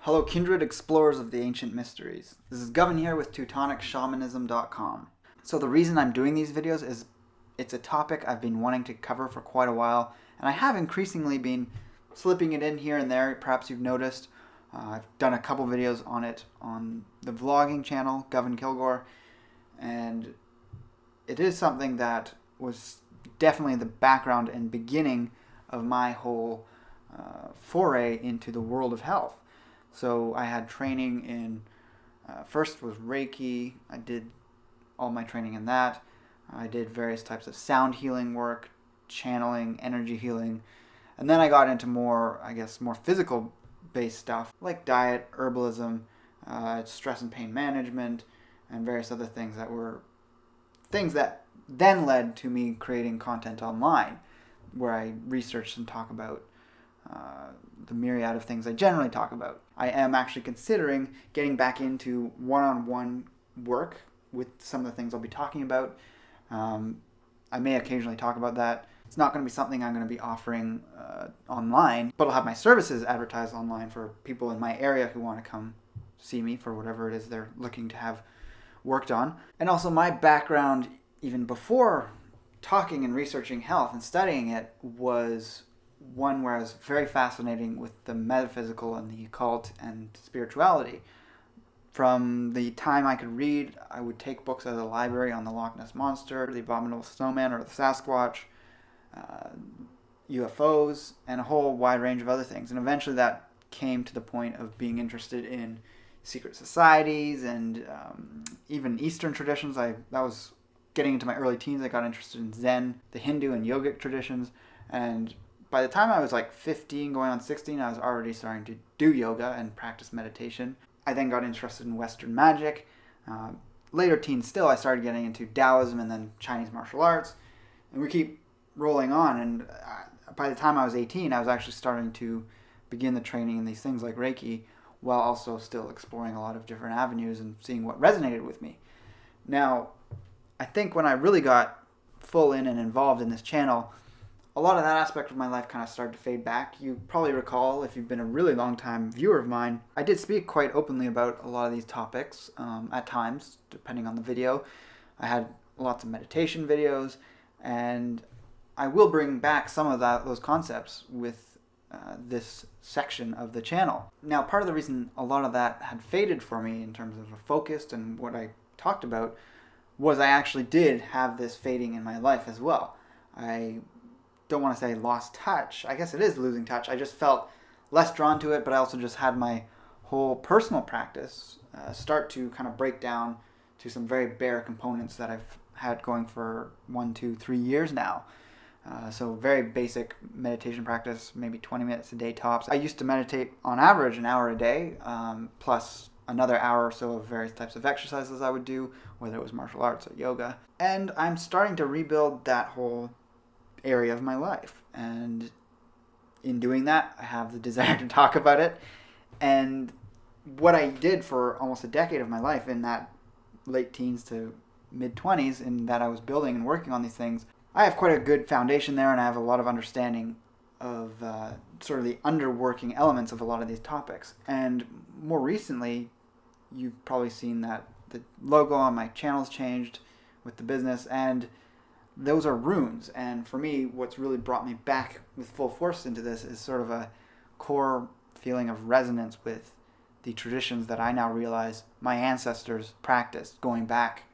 Hello, kindred explorers of the ancient mysteries. This is Govin here with TeutonicShamanism.com. So the reason I'm doing these videos is it's a topic I've been wanting to cover for quite a while, and I have increasingly been slipping it in here and there. Perhaps you've noticed. I've done a couple videos on it on the vlogging channel, Govin Kilgore, and it is something that was definitely the background and beginning of my whole foray into the world of health. So I had training in, first was Reiki. I did all my training in that. I did various types of sound healing work, channeling, energy healing. And then I got into more physical based stuff like diet, herbalism, stress and pain management, and various other things that were things that then led to me creating content online where I researched and talk about the myriad of things I generally talk about. I am actually considering getting back into one-on-one work with some of the things I'll be talking about. I may occasionally talk about that. It's not going to be something I'm going to be offering online, but I'll have my services advertised online for people in my area who want to come see me for whatever it is they're looking to have worked on. And also my background, even before talking and researching health and studying it, was one where I was very fascinating with the metaphysical and the occult and spirituality. From the time I could read, I would take books out of the library on the Loch Ness Monster, the Abominable Snowman or the Sasquatch, UFOs, and a whole wide range of other things. And eventually that came to the point of being interested in secret societies and even Eastern traditions. That was getting into my early teens. I got interested in Zen, the Hindu and yogic traditions, and by the time I was like 15 going on 16, I was already starting to do yoga and practice meditation. I then got interested in Western magic. Later teens still, I started getting into Taoism and then Chinese martial arts. And we keep rolling on. And by the time I was 18, I was actually starting to begin the training in these things like Reiki, while also still exploring a lot of different avenues and seeing what resonated with me. Now, I think when I really got full in and involved in this channel, a lot of that aspect of my life kind of started to fade back. You probably recall, if you've been a really long time viewer of mine, I did speak quite openly about a lot of these topics at times, depending on the video. I had lots of meditation videos, and I will bring back some of those concepts with this section of the channel. Now, part of the reason a lot of that had faded for me in terms of a focus and what I talked about was I actually did have this fading in my life as well. I don't want to say lost touch. I guess it is losing touch. I just felt less drawn to it, but I also just had my whole personal practice start to kind of break down to some very bare components that I've had going for 1, 2, 3 years now. So very basic meditation practice, maybe 20 minutes a day tops. I used to meditate on average an hour a day, plus another hour or so of various types of exercises I would do, whether it was martial arts or yoga. And I'm starting to rebuild that whole area of my life, and in doing that I have the desire to talk about it. And what I did for almost a decade of my life, in that late teens to mid-20s, in that I was building and working on these things, I have quite a good foundation there, and I have a lot of understanding of sort of the underworking elements of a lot of these topics. And more recently, you've probably seen that the logo on my channel's changed with the business, and those are runes. And for me, what's really brought me back with full force into this is sort of a core feeling of resonance with the traditions that I now realize my ancestors practiced, going back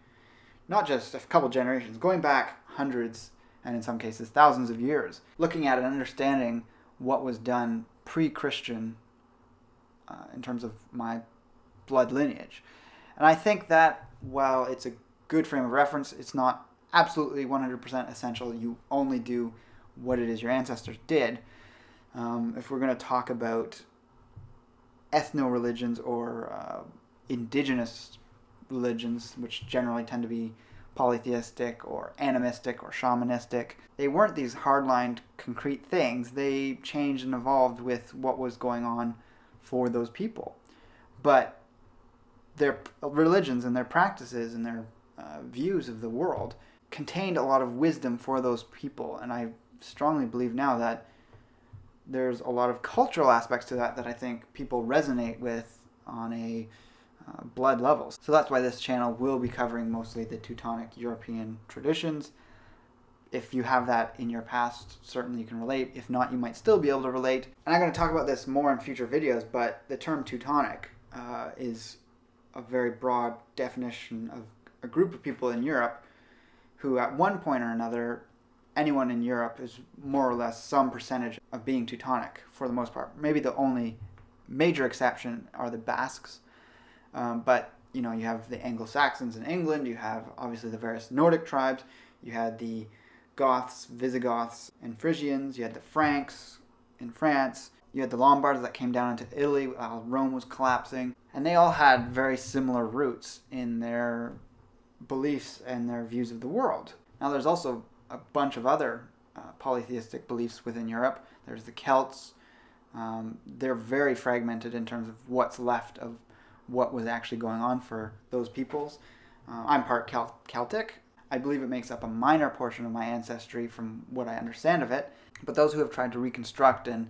not just a couple generations, going back hundreds and in some cases thousands of years, looking at and understanding what was done pre-Christian in terms of my blood lineage. And I think that while it's a good frame of reference, it's not absolutely 100% essential. You only do what it is your ancestors did. If we're going to talk about ethno-religions or indigenous religions, which generally tend to be polytheistic or animistic or shamanistic, they weren't these hard-lined, concrete things. They changed and evolved with what was going on for those people. But their religions and their practices and their views of the world contained a lot of wisdom for those people. And I strongly believe now that there's a lot of cultural aspects to that I think people resonate with on a blood level. So that's why this channel will be covering mostly the Teutonic European traditions. If you have that in your past, certainly you can relate. If not, you might still be able to relate. And I'm going to talk about this more in future videos, but the term Teutonic is a very broad definition of a group of people in Europe who at one point or another, anyone in Europe is more or less some percentage of being Teutonic for the most part. Maybe the only major exception are the Basques. But, you know, you have the Anglo-Saxons in England, you have obviously the various Nordic tribes, you had the Goths, Visigoths, and Frisians, you had the Franks in France, you had the Lombards that came down into Italy while Rome was collapsing, and they all had very similar roots in their beliefs and their views of the world. Now there's also a bunch of other polytheistic beliefs within Europe. There's the Celts. They're very fragmented in terms of what's left of what was actually going on for those peoples. I'm part Celtic. I believe it makes up a minor portion of my ancestry from what I understand of it. But those who have tried to reconstruct and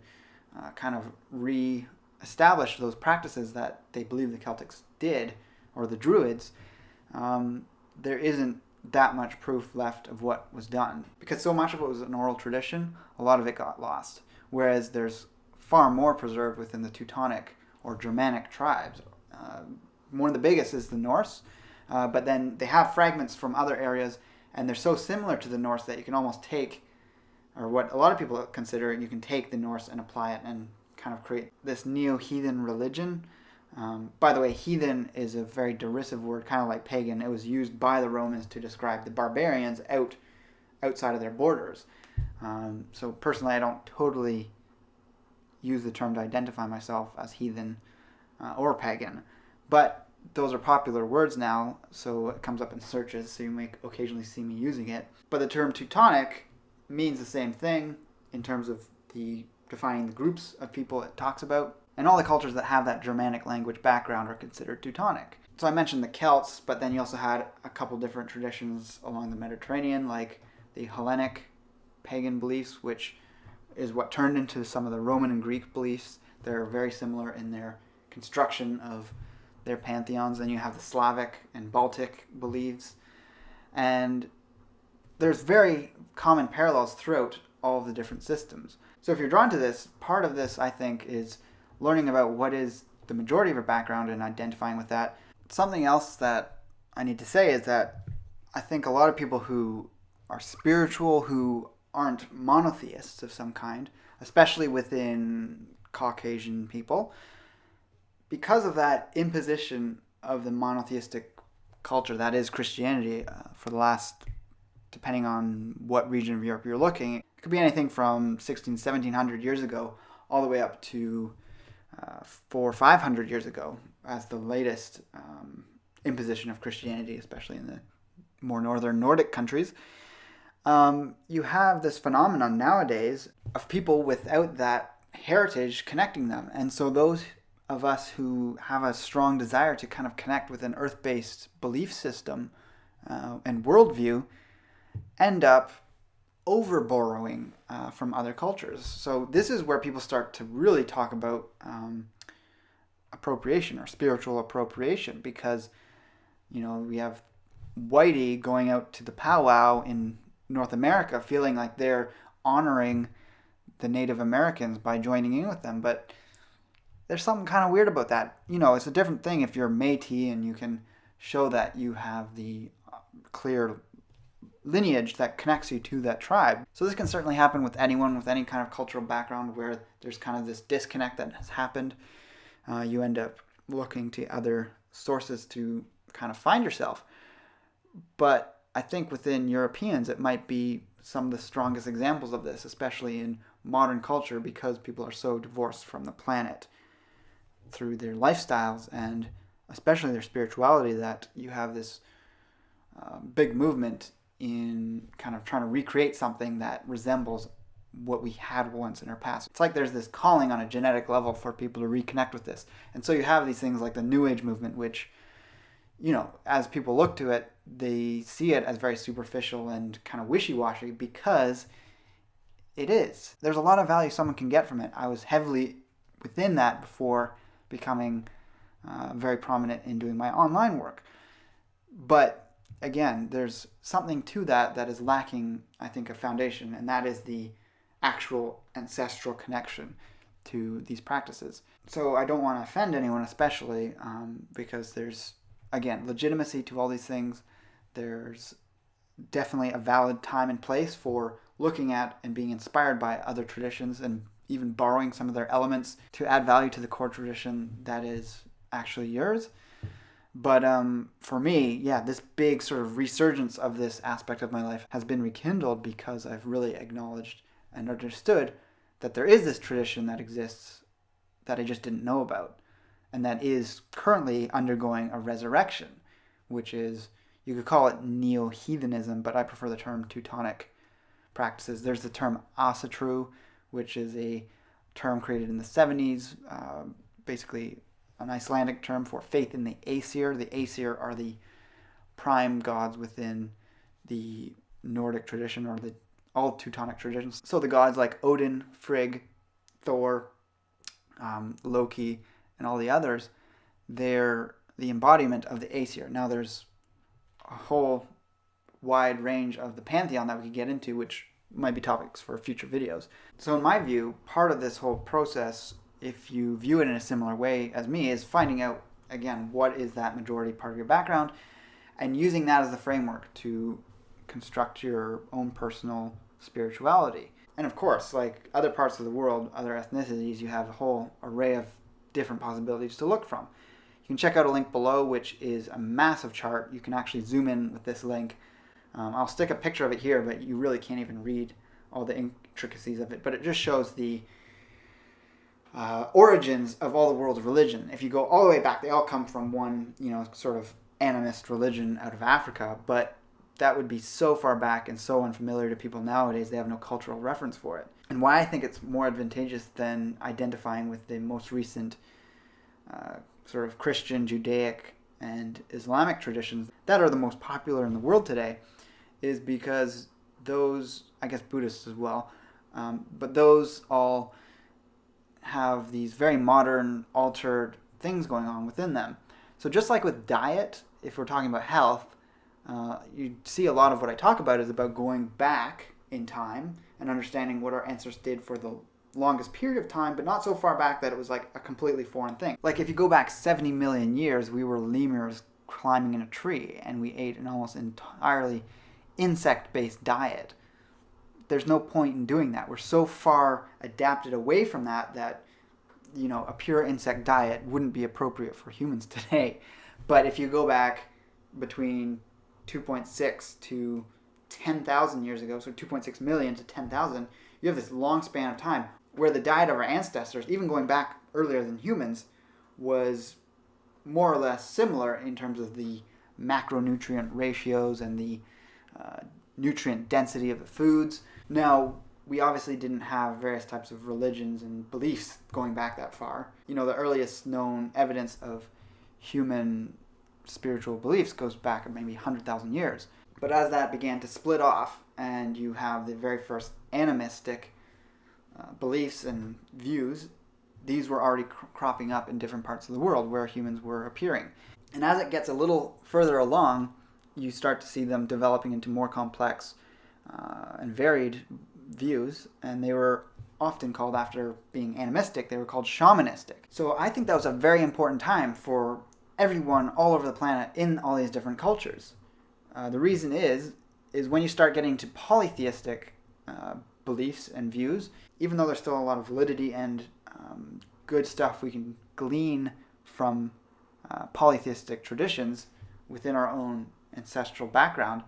kind of re-establish those practices that they believe the Celtics did, or the Druids, there isn't that much proof left of what was done. Because so much of it was an oral tradition, a lot of it got lost. Whereas there's far more preserved within the Teutonic or Germanic tribes. One of the biggest is the Norse, but then they have fragments from other areas, and they're so similar to the Norse that you can almost take, or what a lot of people consider, you can take the Norse and apply it and kind of create this neo-heathen religion. By the way, heathen is a very derisive word, kind of like pagan. It was used by the Romans to describe the barbarians outside of their borders. So personally, I don't totally use the term to identify myself as heathen or pagan. But those are popular words now, so it comes up in searches, so you may occasionally see me using it. But the term Teutonic means the same thing in terms of defining the groups of people it talks about. And all the cultures that have that Germanic language background are considered Teutonic. So I mentioned the Celts, but then you also had a couple different traditions along the Mediterranean, like the Hellenic pagan beliefs, which is what turned into some of the Roman and Greek beliefs. They're very similar in their construction of their pantheons. Then you have the Slavic and Baltic beliefs. And there's very common parallels throughout all of the different systems. So if you're drawn to this, part of this, I think, is learning about what is the majority of your background and identifying with that. Something else that I need to say is that I think a lot of people who are spiritual, who aren't monotheists of some kind, especially within Caucasian people, because of that imposition of the monotheistic culture that is Christianity for the last, depending on what region of Europe you're looking, it could be anything from 1700 years ago all the way up to 400 or 500 years ago as the latest imposition of Christianity, especially in the more northern Nordic countries. You have this phenomenon nowadays of people without that heritage connecting them. And so those of us who have a strong desire to kind of connect with an earth-based belief system and worldview end up over-borrowing from other cultures. So this is where people start to really talk about appropriation or spiritual appropriation, because, you know, we have Whitey going out to the powwow in North America feeling like they're honoring the Native Americans by joining in with them, but there's something kind of weird about that. You know, it's a different thing if you're Métis and you can show that you have the clear lineage that connects you to that tribe. So this can certainly happen with anyone with any kind of cultural background where there's kind of this disconnect that has happened. You end up looking to other sources to kind of find yourself. But I think within Europeans, it might be some of the strongest examples of this, especially in modern culture, because people are so divorced from the planet through their lifestyles and especially their spirituality, that you have this big movement in kind of trying to recreate something that resembles what we had once in our past. It's like there's this calling on a genetic level for people to reconnect with this. And so you have these things like the New Age movement, which, you know, as people look to it, they see it as very superficial and kind of wishy-washy because it is. There's a lot of value someone can get from it. I was heavily within that before becoming very prominent in doing my online work. But again, there's something to that is lacking, I think, a foundation, and that is the actual ancestral connection to these practices. So I don't want to offend anyone, especially because there's, again, legitimacy to all these things. There's definitely a valid time and place for looking at and being inspired by other traditions and even borrowing some of their elements to add value to the core tradition that is actually yours. But for me, yeah, this big sort of resurgence of this aspect of my life has been rekindled because I've really acknowledged and understood that there is this tradition that exists that I just didn't know about, and that is currently undergoing a resurrection, which is, you could call it neo-heathenism, but I prefer the term Teutonic practices. There's the term Ancestral, which is a term created in the 70s, basically an Icelandic term for faith in the Aesir. The Aesir are the prime gods within the Nordic tradition, or all Teutonic traditions. So the gods like Odin, Frigg, Thor, Loki, and all the others, they're the embodiment of the Aesir. Now there's a whole wide range of the pantheon that we could get into, which might be topics for future videos. So in my view, part of this whole process, if you view it in a similar way as me, is finding out, again, what is that majority part of your background, and using that as the framework to construct your own personal spirituality. And of course, like other parts of the world, other ethnicities, you have a whole array of different possibilities to look from. You can check out a link below, which is a massive chart. You can actually zoom in with this link. I'll stick a picture of it here, but you really can't even read all the intricacies of it. But it just shows the origins of all the world's religion. If you go all the way back, they all come from one, sort of animist religion out of Africa. But that would be so far back and so unfamiliar to people nowadays, they have no cultural reference for it. And why I think it's more advantageous than identifying with the most recent sort of Christian, Judaic, and Islamic traditions that are the most popular in the world today is because those, I guess Buddhists as well, but those all have these very modern, altered things going on within them. So just like with diet, if we're talking about health, you see a lot of what I talk about is about going back in time and understanding what our ancestors did for the longest period of time, but not so far back that it was like a completely foreign thing. Like if you go back 70 million years, we were lemurs climbing in a tree and we ate an almost entirely insect-based diet. There's no point in doing that. We're so far adapted away from that a pure insect diet wouldn't be appropriate for humans today. But if you go back between 2.6 to 10,000 years ago, so 2.6 million to 10,000, you have this long span of time where the diet of our ancestors, even going back earlier than humans, was more or less similar in terms of the macronutrient ratios and the nutrient density of the foods. Now, we obviously didn't have various types of religions and beliefs going back that far. The earliest known evidence of human spiritual beliefs goes back maybe 100,000 years. But as that began to split off, and you have the very first animistic beliefs and views, these were already cropping up in different parts of the world where humans were appearing. And as it gets a little further along, you start to see them developing into more complex and varied views, and they were often called, after being animistic, they were called shamanistic. So I think that was a very important time for everyone all over the planet in all these different cultures. The reason is when you start getting to polytheistic beliefs and views, even though there's still a lot of validity and good stuff we can glean from polytheistic traditions within our own ancestral background,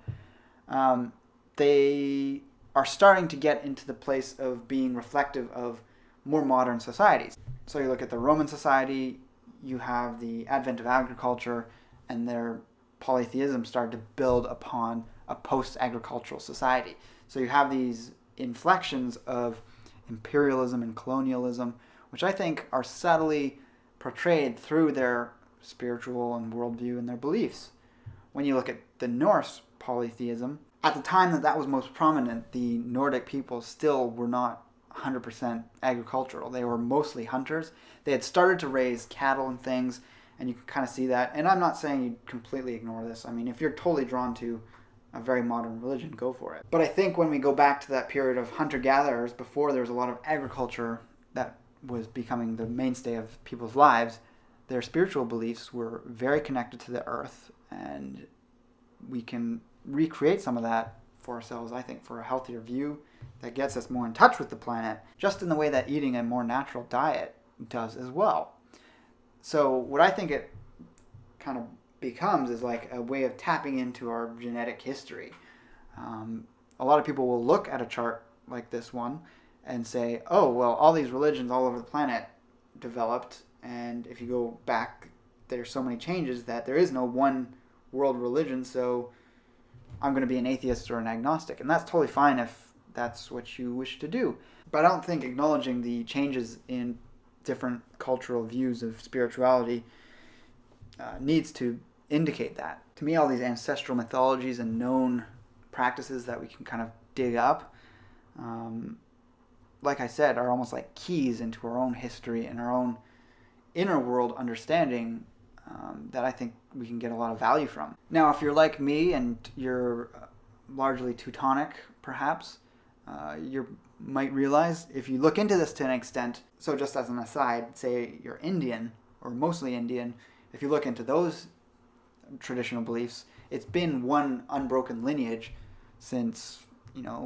they are starting to get into the place of being reflective of more modern societies. So you look at the Roman society, you have the advent of agriculture, and their polytheism started to build upon a post-agricultural society. So you have these inflections of imperialism and colonialism, which I think are subtly portrayed through their spiritual and worldview and their beliefs. When you look at the Norse polytheism, At the time that was most prominent, the Nordic peoples still were not 100% agricultural. They were mostly hunters. They had started to raise cattle and things, and you can kind of see that. And I'm not saying you completely ignore this. I mean, if you're totally drawn to a very modern religion, go for it. But I think when we go back to that period of hunter-gatherers, before there was a lot of agriculture that was becoming the mainstay of people's lives, their spiritual beliefs were very connected to the earth, and we can recreate some of that for ourselves, I think, for a healthier view that gets us more in touch with the planet, just in the way that eating a more natural diet does as well. So what I think it kind of becomes is like a way of tapping into our genetic history. A lot of people will look at a chart like this one and say, oh, well, all these religions all over the planet developed, and if you go back, there's so many changes that there is no one world religion, so I'm going to be an atheist or an agnostic. And that's totally fine if that's what you wish to do. But I don't think acknowledging the changes in different cultural views of spirituality needs to indicate that. To me, all these ancestral mythologies and known practices that we can kind of dig up, like I said, are almost like keys into our own history and our own inner world understanding that I think we can get a lot of value from. Now, if you're like me and you're largely Teutonic, perhaps, you might realize, if you look into this to an extent, so just as an aside, say you're Indian, or mostly Indian, if you look into those traditional beliefs, it's been one unbroken lineage since,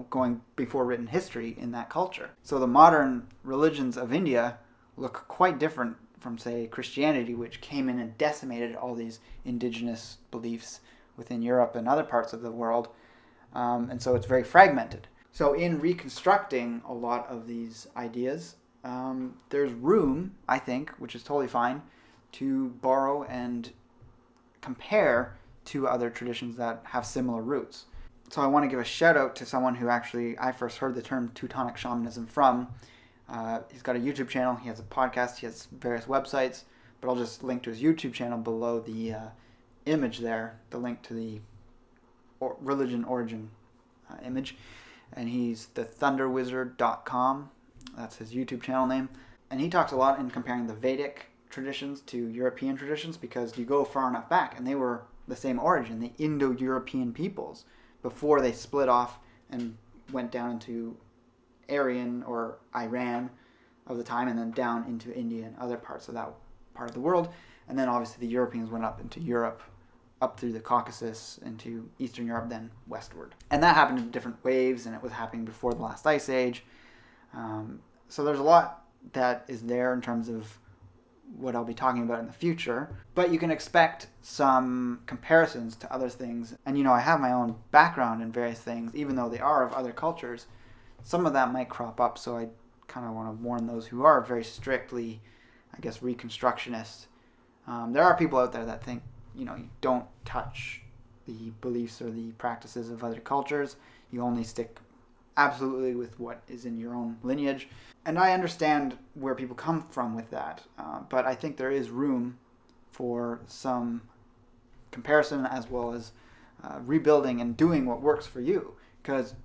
going before written history in that culture. So the modern religions of India look quite different from, say, Christianity, which came in and decimated all these indigenous beliefs within Europe and other parts of the world. And so it's very fragmented. So in reconstructing a lot of these ideas, there's room, I think, which is totally fine, to borrow and compare to other traditions that have similar roots. So I want to give a shout out to someone who actually I first heard the term Teutonic shamanism from. He's got a YouTube channel, he has a podcast, he has various websites, but I'll just link to his YouTube channel below the image there, the link to the religion origin image. And he's thethunderwizard.com. That's his YouTube channel name. And he talks a lot in comparing the Vedic traditions to European traditions, because you go far enough back and they were the same origin, the Indo-European peoples, before they split off and went down into Aryan or Iran of the time, and then down into India and other parts of that part of the world. And then obviously the Europeans went up into Europe, up through the Caucasus, into Eastern Europe, then westward. And that happened in different waves, and it was happening before the last ice age. So there's a lot that is there in terms of what I'll be talking about in the future. But you can expect some comparisons to other things. And I have my own background in various things, even though they are of other cultures. Some of that might crop up, so I kind of want to warn those who are very strictly, I guess, Reconstructionists. There are people out there that think, you don't touch the beliefs or the practices of other cultures. You only stick absolutely with what is in your own lineage. And I understand where people come from with that, but I think there is room for some comparison, as well as rebuilding and doing what works for you. Because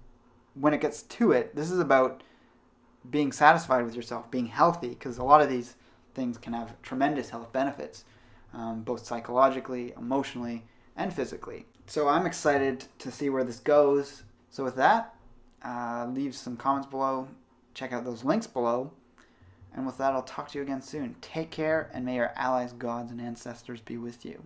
when it gets to it, this is about being satisfied with yourself, being healthy, because a lot of these things can have tremendous health benefits, both psychologically, emotionally, and physically. So I'm excited to see where this goes. So with that, leave some comments below, check out those links below, and with that, I'll talk to you again soon. Take care, and may your allies, gods, and ancestors be with you.